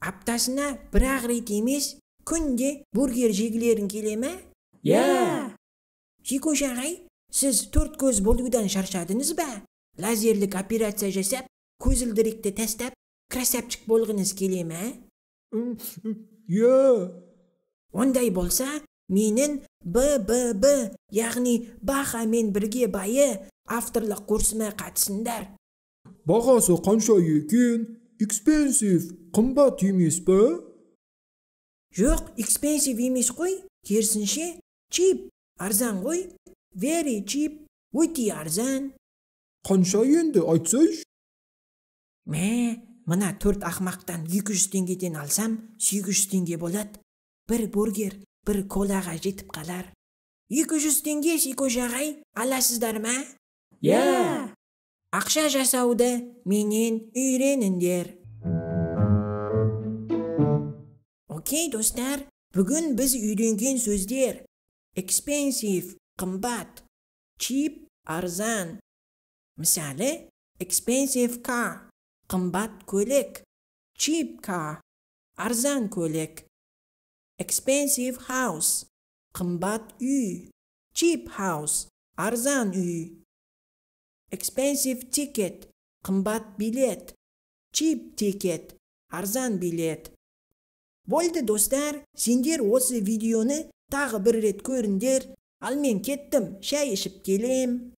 Аптасына бір-ақ рет емес, күнде бургер жегілерің келе ме? Шикош ағай, сіз 4 көз болудан шаршадыңыз ба? Лазерлік операция жасап, көзілдірікті тастап, красавчик болғыңыз келе ме? Ондай болса, менің БББ, яғни бағамен бірге байы авторлық курсыма қатысыңдар. Бағасы қанша екен? Expensive, қымбат емес па? Жоқ, expensive емес қой, керісінше cheap, арзан ғой. Very cheap, өте арзан. Қанша енді айтсайшы? Мына 4 ақмақтан 200 теңгеден алсам, 800 теңге болады. Бір бургер, бір колаға жетіп қалар. 200 теңге Шикош ағай, аласыздар ма? Ақша жасауды менен үйреніңдер. Окей, достар, бүгін біз үйренген сөздер: expensive, қымбат; cheap, арзан. Мысалы, expensive car, қымбат көлік; cheap car, арзан көлік; expensive house, қымбат үй; cheap house, арзан үй; expensive ticket, қымбат билет; cheap ticket, арзан билет. Болды достар, сендер осы видеоны тағы бір рет көріңдер. Ал мен кеттім, шай ішіп келем.